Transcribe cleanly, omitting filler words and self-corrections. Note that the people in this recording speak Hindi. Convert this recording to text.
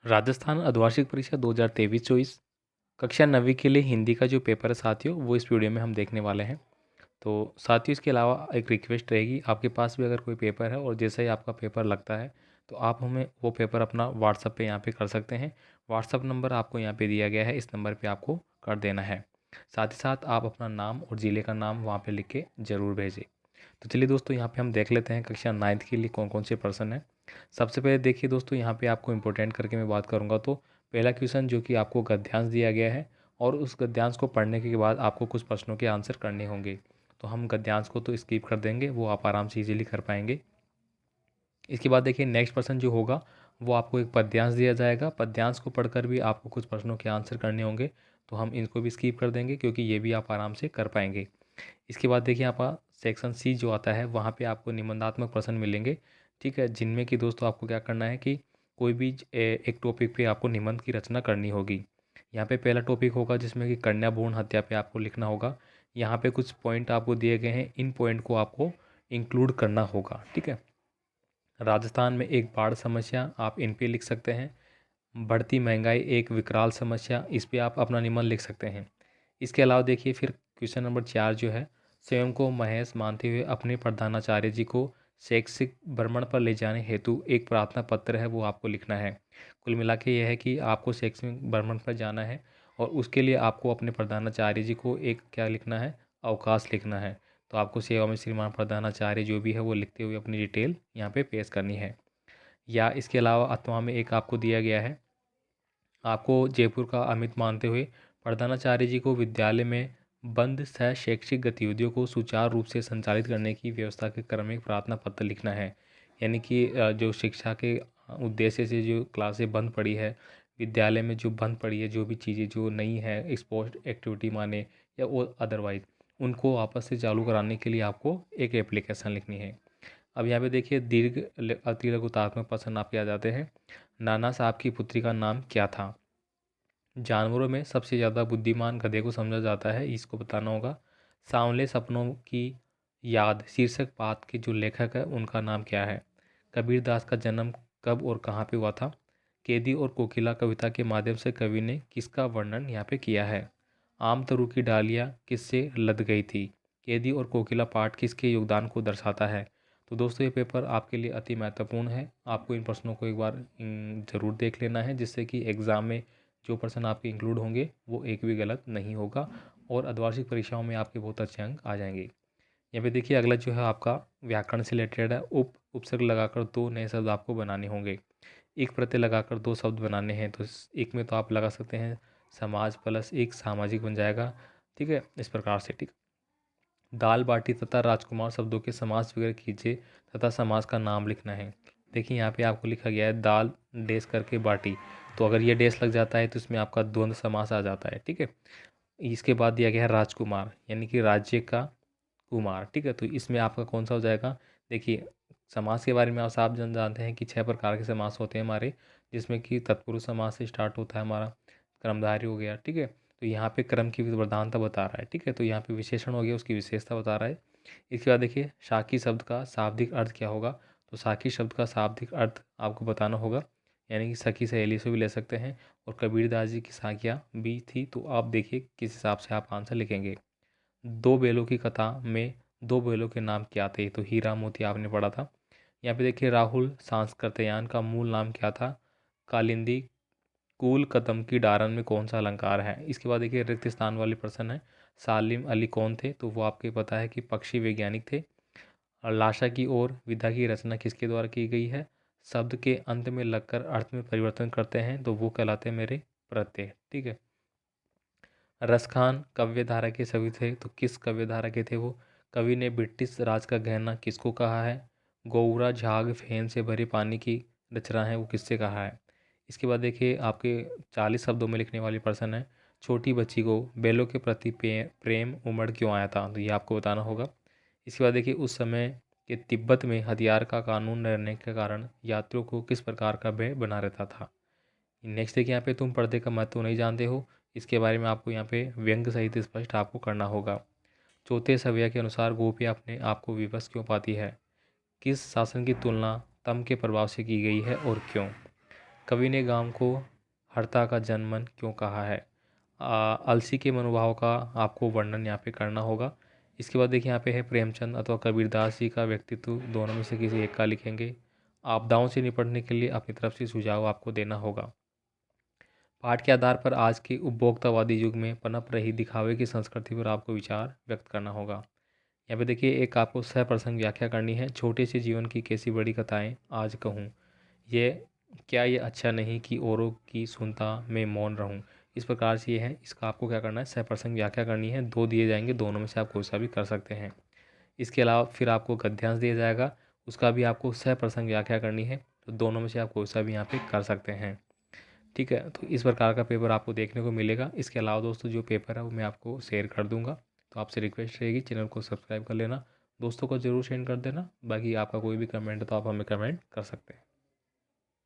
राजस्थान अर्धवार्षिक परीक्षा 2023-24 कक्षा 9वीं के लिए हिंदी का जो पेपर है साथियों, वो इस वीडियो में हम देखने वाले हैं। तो साथियों, इसके अलावा एक रिक्वेस्ट रहेगी, आपके पास भी अगर कोई पेपर है और जैसे ही आपका पेपर लगता है तो आप हमें वो पेपर अपना व्हाट्सअप पे यहाँ पे कर सकते हैं। व्हाट्सअप नंबर आपको यहाँ पे दिया गया है, इस नंबर पे आपको कर देना है। साथ ही साथ आप अपना नाम और ज़िले का नाम वहाँ पे लिख के ज़रूर भेजें। तो चलिए दोस्तों, यहाँ पे हम देख लेते हैं कक्षा 9th के लिए कौन कौन से प्रश्न हैं। सबसे पहले देखिए दोस्तों, यहाँ पे आपको इम्पोर्टेंट करके मैं बात करूँगा तो पहला क्वेश्चन जो कि आपको गद्यांश दिया गया है और उस गद्यांश को पढ़ने के बाद आपको कुछ प्रश्नों के आंसर करने होंगे। तो हम गद्यांश को तो स्किप कर देंगे, वो आप आराम से इजीली कर पाएंगे। इसके बाद देखिए नेक्स्ट प्रश्न जो होगा वो आपको एक पद्यांश दिया जाएगा। पद्यांश को पढ़कर भी आपको कुछ प्रश्नों के आंसर करने होंगे, तो हम इनको भी स्किप कर देंगे क्योंकि ये भी आप आराम से कर पाएंगे। इसके बाद देखिए आपका सेक्शन सी जो आता है, वहाँ पे आपको निबंधात्मक प्रश्न मिलेंगे। ठीक है, जिनमें कि दोस्तों आपको क्या करना है कि कोई भी एक टॉपिक पे आपको निबंध की रचना करनी होगी। यहाँ पे पहला टॉपिक होगा जिसमें कि कन्या भ्रूण हत्या पे आपको लिखना होगा। यहाँ पे कुछ पॉइंट आपको दिए गए हैं, इन पॉइंट को आपको इंक्लूड करना होगा। ठीक है, राजस्थान में एक बाढ़ समस्या, आप इन पे लिख सकते हैं। बढ़ती महंगाई एक विकराल समस्या, इस पे आप अपना निबंध लिख सकते हैं। इसके अलावा देखिए फिर क्वेश्चन नंबर 4 जो है, स्वयं को महेश मानते हुए अपने प्रधानाचार्य जी को शैक्षिक भ्रमण पर ले जाने हेतु एक प्रार्थना पत्र है, वो आपको लिखना है। कुल मिला के यह है कि आपको शैक्षिक भ्रमण पर जाना है और उसके लिए आपको अपने प्रधानाचार्य जी को एक क्या लिखना है, अवकाश लिखना है। तो आपको सेवा में श्रीमान प्रधानाचार्य जो भी है वो लिखते हुए अपनी डिटेल यहाँ पे पेश करनी है। या इसके अलावा अथवा में एक आपको दिया गया है, आपको जयपुर का अमित मानते हुए प्रधानाचार्य जी को विद्यालय में बंद सह शैक्षिक गतिविधियों को सुचारू रूप से संचालित करने की व्यवस्था के क्रम में एक प्रार्थना पत्र लिखना है। यानी कि जो शिक्षा के उद्देश्य से जो क्लासें बंद पड़ी है, विद्यालय में जो बंद पड़ी है, जो भी चीज़ें जो नहीं है, स्पोर्ट्स एक्टिविटी माने या वो अदरवाइज, उनको वापस से चालू कराने के लिए आपको एक एप्लीकेशन लिखनी है। अब यहाँ पे देखिए दीर्घ अति लघुतात्मक प्रश्न आपके आ जाते हैं। नाना साहब की पुत्री का नाम क्या था? जानवरों में सबसे ज़्यादा बुद्धिमान गधे को समझा जाता है, इसको बताना होगा। सांवले सपनों की याद शीर्षक पाठ के जो लेखक है उनका नाम क्या है? कबीरदास का जन्म कब और कहाँ पे हुआ था? कैदी और कोकिला कविता के माध्यम से कवि ने किसका वर्णन यहाँ पे किया है? आम तरू की डालियाँ किससे लद गई थी? कैदी और कोकिला पाठ किसके योगदान को दर्शाता है? तो दोस्तों ये पेपर आपके लिए अति महत्वपूर्ण है, आपको इन प्रश्नों को एक बार ज़रूर देख लेना है, जिससे कि एग्ज़ाम में जो प्रश्न आपके इंक्लूड होंगे वो एक भी गलत नहीं होगा और अर्धवार्षिक परीक्षाओं में आपके बहुत अच्छे अंक आ जाएंगे। यहाँ पे देखिए अगला जो है आपका व्याकरण से रिलेटेड है। उपसर्ग लगाकर दो नए शब्द आपको बनाने होंगे। एक प्रत्यय लगाकर दो शब्द बनाने हैं, तो एक में तो आप लगा सकते हैं समाज प्लस एक सामाजिक बन जाएगा। ठीक है, इस प्रकार से। ठीक, दाल बाटी तथा राजकुमार शब्दों के समास वगैरह कीजिए तथा समास का नाम लिखना है। देखिए यहाँ पे आपको लिखा गया है दाल डेस करके बाटी, तो अगर ये डेस लग जाता है तो इसमें आपका द्वंद्व समास आ जाता है। ठीक है, इसके बाद दिया गया है राजकुमार, यानी कि राज्य का कुमार। ठीक है, तो इसमें आपका कौन सा हो जाएगा? देखिए समास के बारे में आप साफ जानते हैं कि 6 प्रकार के समास होते हैं हमारे, जिसमें कि तत्पुरुष समास से स्टार्ट होता है हमारा, कर्मधारय हो गया। ठीक है, तो यहाँ पे क्रम की प्रधानता बता रहा है। ठीक है, तो यहाँ पे विशेषण हो गया, उसकी विशेषता बता रहा है। इसके बाद देखिए साकी शब्द का शाब्दिक अर्थ क्या होगा? तो साकी शब्द का शाब्दिक अर्थ आपको बताना होगा, यानी कि सखी सहेली से भी ले सकते हैं। और कबीरदास जी की साखियाँ भी थी, तो आप देखिए किस हिसाब से आप आंसर लिखेंगे। दो बैलों की कथा में दो बैलों के नाम क्या थे? तो हीरा मोती आपने पढ़ा था। यहाँ पे देखिए राहुल सांस्कृतयान का मूल नाम क्या था? कालिंदी। कूल कदम की डारन में कौन सा अलंकार है? इसके बाद देखिए रिक्त स्थान वाले प्रश्न है। सालिम अली कौन थे? तो वो आपके पता है कि पक्षी वैज्ञानिक थे। और लाशा की ओर विधा की रचना किसके द्वारा की गई है? शब्द के अंत में लगकर अर्थ में परिवर्तन करते हैं, तो वो कहलाते हैं मेरे प्रत्यय। ठीक है, रसखान काव्य धारा के सभी थे, तो किस काव्य धारा के थे वो? कवि ने ब्रिटिश राज का गहना किसको कहा है? गौरा झाग फेन से भरे पानी की रचना है, वो किससे कहा है? इसके बाद देखिए आपके 40 शब्दों में लिखने वाली प्रश्न है। छोटी बच्ची को बैलों के प्रति प्रेम उमड़ क्यों आया था? तो ये आपको बताना होगा। इसके बाद देखिए उस समय के तिब्बत में हथियार का कानून न रहने के कारण यात्रियों को किस प्रकार का भय बना रहता था? नेक्स्ट देखिए यहाँ पे तुम पर्दे का महत्व नहीं जानते हो, इसके बारे में आपको यहाँ पे व्यंग सहित स्पष्ट आपको करना होगा। चौथे सवैया के अनुसार गोपियाँ अपने आप को विवश क्यों पाती है? किस शासन की तुलना तम के प्रभाव से की गई है और क्यों? कवि ने गांव को हरता का जनमन क्यों कहा है। अलसी के मनोभाव का आपको वर्णन यहाँ पे करना होगा। इसके बाद देखिए यहाँ पे है प्रेमचंद अथवा कबीरदास जी का व्यक्तित्व, दोनों में से किसी एक का लिखेंगे। आपदाओं से निपटने के लिए अपनी तरफ से सुझाव आपको देना होगा। पाठ के आधार पर आज के उपभोक्तावादी युग में पनप रही दिखावे की संस्कृति पर आपको विचार व्यक्त करना होगा। यहाँ पे देखिए एक आपको सहप्रसंग व्याख्या करनी है। छोटे से जीवन की कैसी बड़ी कथाएं आज कहूँ, ये क्या ये अच्छा नहीं कि औरों की सुनता मैं मौन रहूँ। इस प्रकार से ये है, इसका आपको क्या करना है, सहप्रसंग व्याख्या करनी है। 2 दिए जाएंगे, दोनों में से आप कोई सा भी कर सकते हैं। इसके अलावा फिर आपको गद्यांश दिया जाएगा, उसका भी आपको सहप्रसंग व्याख्या करनी है। तो दोनों में से आप कोई सा भी यहाँ पे कर सकते हैं। ठीक है, तो इस प्रकार का पेपर आपको देखने को मिलेगा। इसके अलावा दोस्तों जो पेपर है वो मैं आपको शेयर कर दूंगा, तो आपसे रिक्वेस्ट रहेगी चैनल को सब्सक्राइब कर लेना, दोस्तों को ज़रूर शेयर कर देना। बाकी आपका कोई भी कमेंट है तो आप हमें कमेंट कर सकते हैं।